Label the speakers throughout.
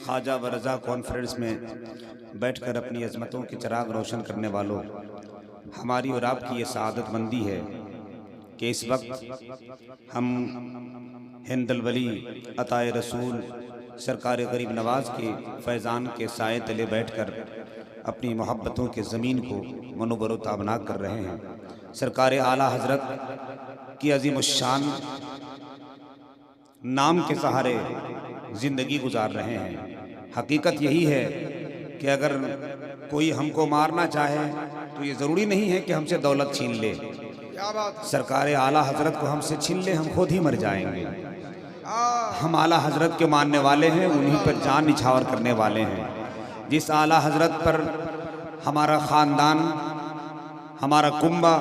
Speaker 1: ख्वाजा व रज़ा कॉन्फ्रेंस में बैठकर अपनी अज़मतों के चिराग रोशन करने वालों, हमारी और आपकी ये सआदतमंदी है कि इस वक्त हम हिंदुल वली अताए रसूल सरकार गरीब नवाज के फैज़ान के साए तले बैठकर अपनी मोहब्बतों के ज़मीन को मनोबर ताबना कर रहे हैं। सरकार आला हज़रत की अज़ीमुश्शान नाम के सहारे ज़िंदगी गुजार रहे हैं। हकीकत यही है कि अगर कोई हमको मारना चाहे तो ये ज़रूरी नहीं है कि हमसे दौलत छीन ले। सरकार आला हज़रत को हमसे छीन ले, हम खुद ही मर जाएंगे। हम आला हज़रत के मानने वाले हैं, उन्हीं पर जान निछावर करने वाले हैं। जिस आला हज़रत पर हमारा ख़ानदान, हमारा कुंबा,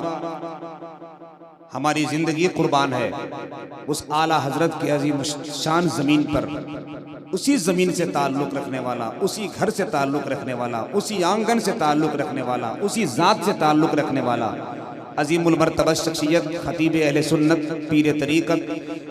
Speaker 1: हमारी ज़िंदगी कुर्बान है, उस आला हज़रत की अज़ीम शान ज़मीन पर, उसी ज़मीन से ताल्लुक़ रखने वाला, उसी घर से ताल्लुक़ रखने वाला, उसी आंगन से ताल्लुक़ रखने वाला, उसी ज़ात से ताल्लुक़ रखने वाला अज़ीमुल मर्तबा शख्सियत, खतीब अहले सुन्नत, पीर तरीक़त,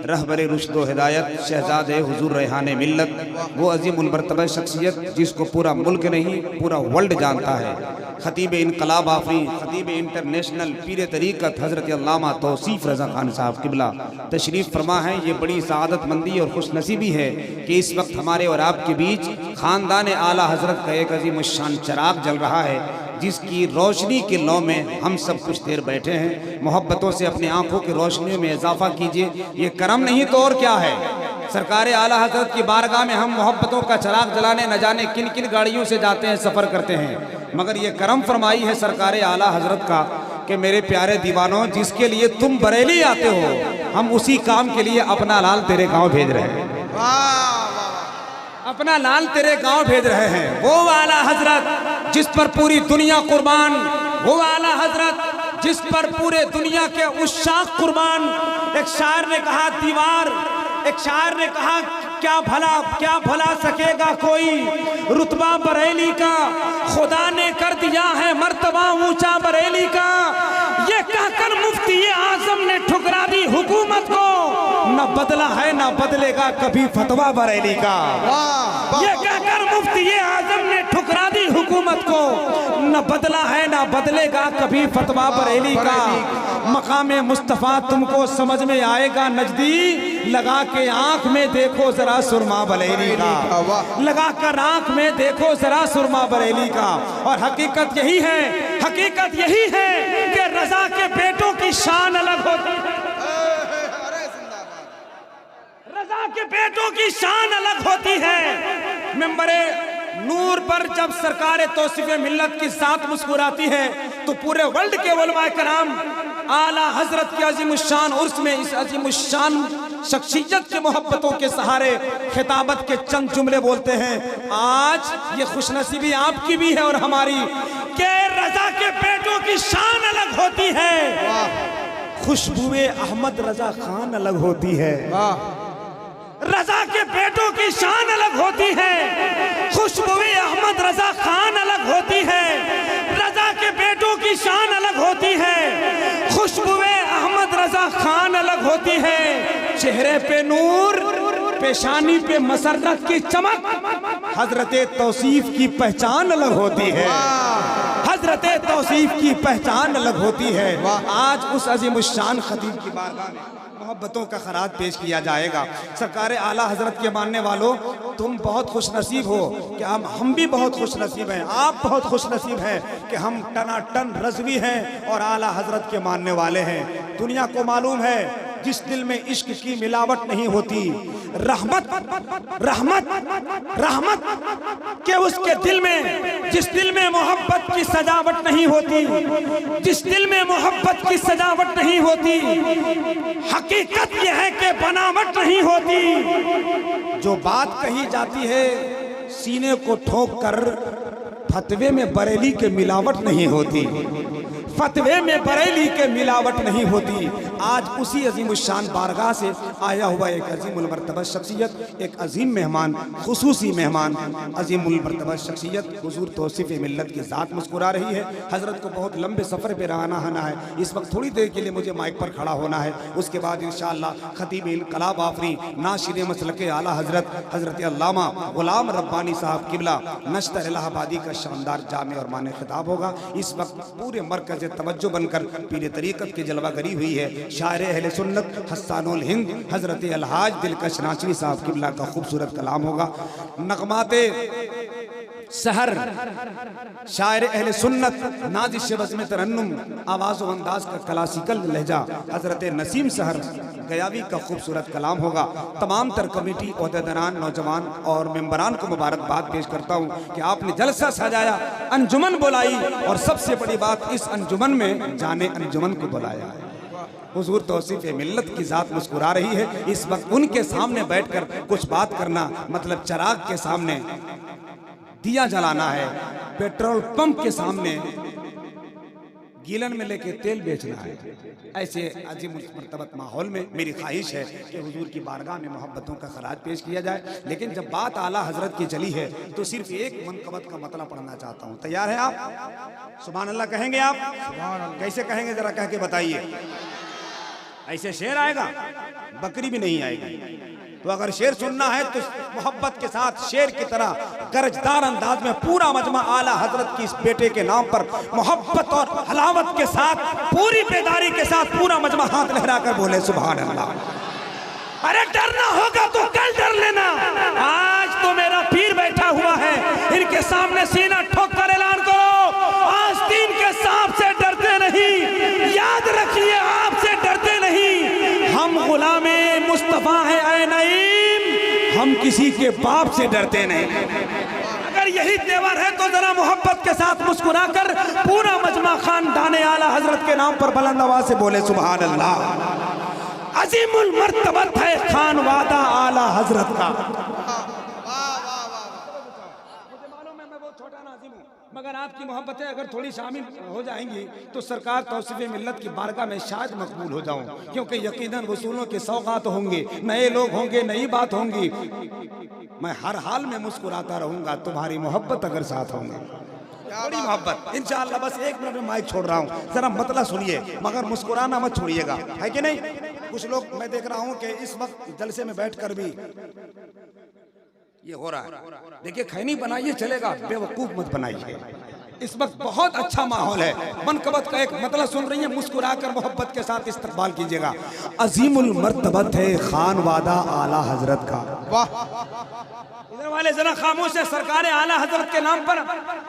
Speaker 1: रहबर रुश्द व हिदायत, शहज़ादे हुज़ूर रेहाने मिल्लत, वो अज़ीमुल मर्तबा शख्सियत जिसको पूरा मुल्क नहीं पूरा वर्ल्ड जानता है। खतीब इनकलाब आफरी, खतीब इंटरनेशनल, पीर तरीक़त हज़रत अल्लामा तौसीफ़ रज़ा खान साहब क़िबला तशरीफ़ फरमा है। ये बड़ी सआदतमंदी और खुशनसीबी है कि इस वक्त हमारे और आपके बीच ख़ानदान आला हज़रत का एक अज़ीमुश्शान चिराग जल रहा है, जिसकी रोशनी के लौ में हम सब कुछ देर बैठे हैं। मोहब्बतों से अपनी आंखों की रोशनी में इजाफा कीजिए। ये करम नहीं तो और क्या है। सरकार आला हज़रत की बारगाह में हम मोहब्बतों का चिराग जलाने न जाने किन किन गाड़ियों से जाते हैं, सफ़र करते हैं, मगर ये करम फरमाई है सरकार आला हज़रत का कि मेरे प्यारे दीवानों, जिसके लिए तुम बरेली आते हो, हम उसी काम के लिए अपना लाल तेरे गाँव भेज रहे हैं। अपना लाल तेरे गांव भेज रहे हैं। वो आला हज़रत जिस पर पूरी दुनिया कुर्बान, वो आला हज़रत जिस पर पूरे दुनिया के उश्शाक कुर्बान। एक शायर ने कहा दीवार, एक शायर ने कहा क्या भला सकेगा कोई, रुतबा बरेली का खुदा ने कर दिया है मर्तबा ऊंचा बरेली का। ये कहकर मुफ्ती आजम ने ठुकरा दी हुकूमत को, न बदला है न बदलेगा कभी फतवा बरेली का। ये कहकर मुफ्ती आजम ने ठुकरा दी हुकूमत को, न बदला है न बदलेगा कभी फतवा बरेली का। मकामे मुस्तफ़ा तुमको समझ में आएगा नजदी, लगा के आंख में देखो जरा सुरमा बरेली का, लगा कर आंख में देखो जरा सुरमा बरेली का। और हकीकत यही है, हकीकत यही है कि रजा के बेटों की शान अलग होती है। रजा के बेटों की शान अलग होती है। मेंबरे नूर पर जब सरकार तौसीफ मिल्लत की साथ मुस्कुराती है तो पूरे वर्ल्ड के उलमा कराम आला हज़रत की अज़ीमुश्शान उर्स में इस अज़ीमुश्शान शख्सियत के मोहब्बतों के सहारे खिताबत के चंद जुमले बोलते हैं। आज ये खुशनसीबी आपकी भी है और हमारी के रजा के बेटों की शान अलग होती है। खुशबुए अहमद रजा खान अलग होती है। रजा के बेटों की शान अलग होती है। खुशबुए अहमद रजा खान अलग होती है। रजा के बेटों की शान अलग होती है। खुशबुए अहमद रजा खान अलग होती है। चेहरे पे नूर, पेशानी पे मसरत की चमक, हजरत तौसीफ की पहचान अलग होती है। हजरत तौसीफ की पहचान अलग होती है। आज उस अज़ीमुश्शान खतीब की बारगाह में मोहब्बतों का खराज पेश किया जाएगा। सरकार आला हज़रत के मानने वालों, तुम बहुत खुशनसीब हो कि हम भी बहुत खुशनसीब हैं। आप बहुत खुशनसीब हैं कि हम टनाटन रज़वी हैं और आला हज़रत के मानने वाले हैं। दुनिया को मालूम है जिस दिल में इश्क की मिलावट नहीं होती, रहमत रहमत रहमत के उसके दिल में, जिस दिल में मोहब्बत की सजावट नहीं होती, जिस दिल में मोहब्बत की सजावट नहीं होती, हकीकत यह है कि बनावट नहीं होती। जो बात कही जाती है सीने को ठोक कर, फतवे में बरेली के मिलावट नहीं होती, फतवे में बरेली के मिलावट नहीं होती। आज उसी अजीमुशान बारगाह से आया हुआ एक अजीमुल मर्तबा शख्सियत, एक अजीम मेहमान, खुसूसी मेहमान, अजीमुल मर्तबा शख्सियत हुजूर तौसीफ मिल्लत की ज़ात मुस्कुरा रही है। हज़रत को बहुत लंबे सफ़र पे रवाना होना है, इस वक्त थोड़ी देर के लिए मुझे माइक पर खड़ा होना है। उसके बाद इंशाअल्लाह खतीब इनकलाब आफरी नाशिर मसलके आला हज़रत हज़रत अल्लामा गुलाम रब्बानी साहब किबला नश्तर इलाहाबादी का शानदार जामे और माने खिताब होगा। इस वक्त पूरे मरकज़ तवज्जो बनकर पीर तरीक़त की जलवागरी हुई है शायर अहले सुन्नत हस्सानुल हिंद हज़रत अलहाज दिलकश नाशरी साहब किबला का खूबसूरत कलाम होगा। नगमाते सहर शायर अहले सुन्नत नाजिश बज़्म तरन्नुम आवाज़ व अंदाज का क्लासिकल लहजा हज़रत नसीम सहर गयावी का खूबसूरत कलाम होगा। तमाम तर कमेटी ओहदेदारान नौजवान और मेंबरान को मुबारकबाद पेश करता हूँ कि आपने जलसा सजाया, अंजुमन बुलाई और सबसे बड़ी बात इस अंजुमन में जाने अंजुमन को बुलाया है। हुजूर तौसीफ मिल्लत की ज़ात मुस्कुरा रही है। इस वक्त उनके सामने बैठकर कुछ बात करना मतलब चिराग के सामने दिया जलाना है, पेट्रोल पंप के सामने गीलन में लेके तेल बेचना है। ऐसे अजीम मर्तबत माहौल में मेरी ख्वाहिश है कि हुजूर की बारगाह में मोहब्बतों का खराज पेश किया जाए। लेकिन जब बात आला हजरत की चली है तो सिर्फ एक मनकबत का मतलब पढ़ना चाहता हूँ। तैयार है आप? सुभान अल्लाह कहेंगे आप? कैसे कहेंगे जरा कह के बताइए। ऐसे शेर आएगा, बकरी भी नहीं आएगी। तो अगर शेर सुनना है तो मोहब्बत के साथ शेर की तरह गरजदार अंदाज में पूरा मजमा आला हजरत की इस बेटे के नाम पर मोहब्बत और हलावत के साथ पूरी बेदारी के साथ पूरा मजमा हाथ लहराकर बोले सुभान अल्लाह। अरे डरना होगा तो कल डर लेना, आज तो मेरा पीर बैठा हुआ है, इनके सामने सीना ठोक कर ऐलान करो, आस्तीन के सांप से डरते नहीं, याद रखिए आपसे डरते नहीं। हम गुलामे मुस्तफा है ऐ नईम, हम किसी के बाप से डरते नहीं। अगर यही तेवर है तो जरा मोहब्बत के साथ मुस्कुरा कर पूरा मजमा खानदान आला हजरत के नाम पर बुलंद आवाज से बोले सुभान अल्लाह। अजीमुल मर्तबत है खान वादा आला हजरत का। मुझे मालूम है मैं बहुत छोटा नाज़िम हूँ, मगर आपकी मोहब्बतें अगर थोड़ी शामिल हो जाएंगी तो सरकार तौसीफ मिल्लत की बारगाह में शायद मकबूल हो जाऊं, क्योंकि यकीनन वसूलों के सौगात होंगे, नए लोग होंगे, नई बात होंगी। मैं हर हाल में मुस्कुराता रहूंगा तुम्हारी मोहब्बत अगर साथ होंगे। बड़ी मोहब्बत इंशाअल्लाह। बस एक मिनट में माइक छोड़ रहा हूँ, जरा मतलब सुनिए मगर मुस्कुराना मत छोड़िएगा, है कि नहीं? कुछ लोग मैं देख रहा हूँ कि इस वक्त जलसे में बैठकर भी ये हो रहा है। देखिए खैनी बनाइए चलेगा, बेवकूफ मत बनाइए। इस वक्त बहुत अच्छा माहौल है, मनकबत का एक मतलब सुन रही है, मुस्कुराकर मोहब्बत के साथ इस्तकबाल कीजिएगा। अजीमुल मर्तबत है खान वादा आला हजरत का। वाह, इधर वाले जरा खामोश है, सरकार आला हजरत के नाम पर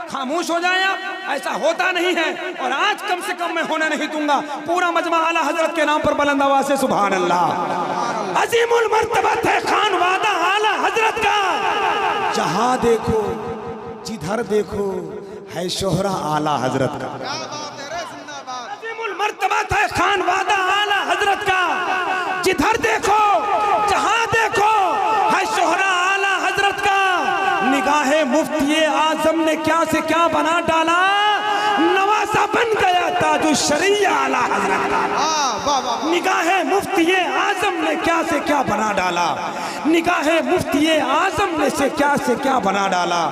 Speaker 1: खामोश हो जाए आप, ऐसा होता नहीं है और आज कम से कम मैं होने नहीं दूंगा। पूरा मजमा आला हजरत के नाम पर बुलंद आवाज से सुभान अल्लाह। अजीमुल मर्तबत है खान वादा आला हजरत का, जहां देखो जिधर देखो है शोहरा आला हजरत का। अजीमुल मर्तबत है खान वादा आला हजरत का, जिधर देखो जहां देखो है शोहरा आला हजरत का। निगाहे मुफ्ती आजम ने क्या से क्या बना डाला, नवासा बन गया ताजुश शरीया आला हजरत का। निगाहे मुफ्ती आजम ने क्या से क्या बना डाला, निगाहे मुफ्ती आजम ने से क्या बना डाला।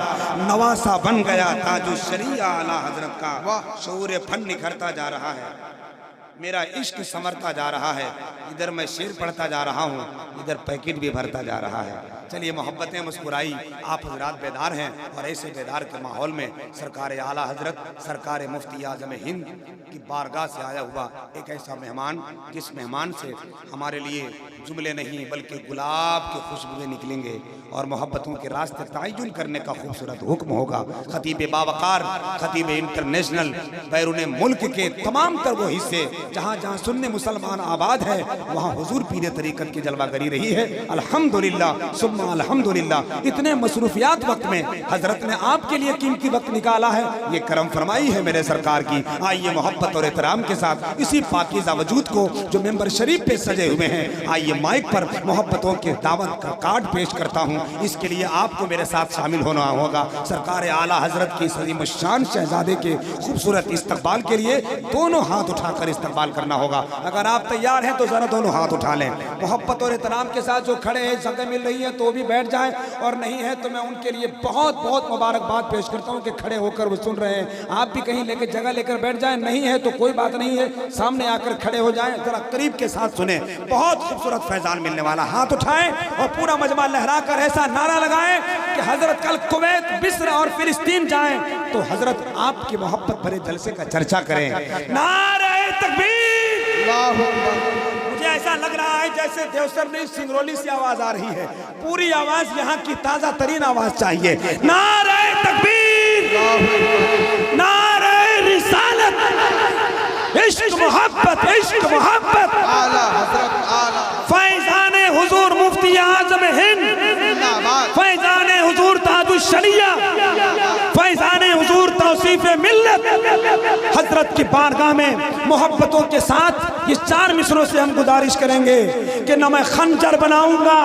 Speaker 1: नवासा बन गया ताजुश शरीया आला हजरत का। शऊर फन निखरता जा रहा है, मेरा इश्क संवरता जा रहा है। इधर मैं शेर पढ़ता जा रहा हूँ, इधर पैकेट भी भरता जा रहा है। चलिए मोहब्बतें मुस्कुराई, आप हजरात बेदार हैं और ऐसे बेदार के माहौल में सरकार आला हजरत सरकार मुफ्ती आजम हिंद की बारगाह से आया हुआ एक ऐसा मेहमान, जिस मेहमान से हमारे लिए जुमले नहीं बल्कि गुलाब की खुशबुएं निकलेंगे और मोहब्बतों के रास्ते तयन करने का खूबसूरत हुक्म होगा। खतीब बावकार, खतीब इंटरनेशनल, बैरून मुल्क के तमाम तर वो हिस्से जहाँ जहाँ सुन्नी मुसलमान आबाद है वहाँ हुजूर पीर तरीक़त की जलवागरी रही है। अल्हम्दुलिल्लाह सुम्मा अल्हम्दुलिल्लाह। इतने मसरूफियात वक्त में हजरत ने आपके लिए कीमती वक्त निकाला है, ये करम फरमाई है मेरे सरकार की। आइए मोहब्बत और एहतराम के साथ इसी पाकीज़ा वजूद को जो मेंबर शरीफ पे सजे हुए हैं, आइए माइक पर मोहब्बतों के दावत का कार्ड पेश करता हूँ। इसके लिए आपको मेरे साथ शामिल होना होगा। सरकार आला हजरत की अज़ीम शान शहजादे के खूबसूरत इस्तकबाल के लिए दोनों हाथ उठाकर इस्तकबाल इस्तेमाल करना होगा। अगर आप तैयार हैं तो जरा दोनों हाथ उठा लें। मोहब्बत और एहतराम के साथ जो खड़े हैं, जगह मिल रही है तो भी बैठ जाएं, और नहीं है तो मैं उनके लिए बहुत बहुत मुबारकबाद पेश करता हूं कि खड़े होकर वो सुन रहे हैं। आप भी कहीं लेकर जगह लेकर बैठ जाएं, नहीं है तो कोई बात नहीं है, सामने आकर खड़े हो जाएं, जरा करीब के साथ सुने। बहुत खूबसूरत फैजान मिलने वाला। हाथ उठाएं और पूरा मजमा लहरा कर ऐसा नारा लगाएं कि हजरत कल कुवैत, मिस्र और फिलिस्तीन जाएं तो हजरत आपकी मोहब्बत भरे जलसे का चर्चा करें। नारे तकबीर। मुझे ऐसा लग रहा है जैसे देवसरनी सिंगरौली से आवाज आ रही है। पूरी आवाज यहाँ की ताजा तरीन आवाज चाहिए। नारे तकबीर, नारे रिसालत, इश्क मोहब्बत, इश्क मोहब्बत। फैजाने हुजूर मुफ्ती आजम हिंद, फैजाने हुजूर ताजुश शरिया, फैजाने हुजूर तौसीफ मिल्लत। हजरत की बारगाह में मोहब्बतों के साथ ये 4 मिसरों से हम गुजारिश करेंगे कि न मैं खंजर बनाऊंगा,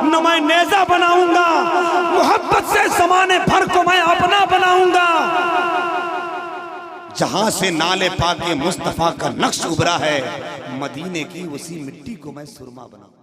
Speaker 1: न मैं नेजा बनाऊंगा, मोहब्बत से ज़माने भर को मैं अपना बनाऊंगा। जहां से नाले पाके मुस्तफा का नक्श उभरा है, मदीने की उसी मिट्टी को मैं सुरमा बनाऊंगा।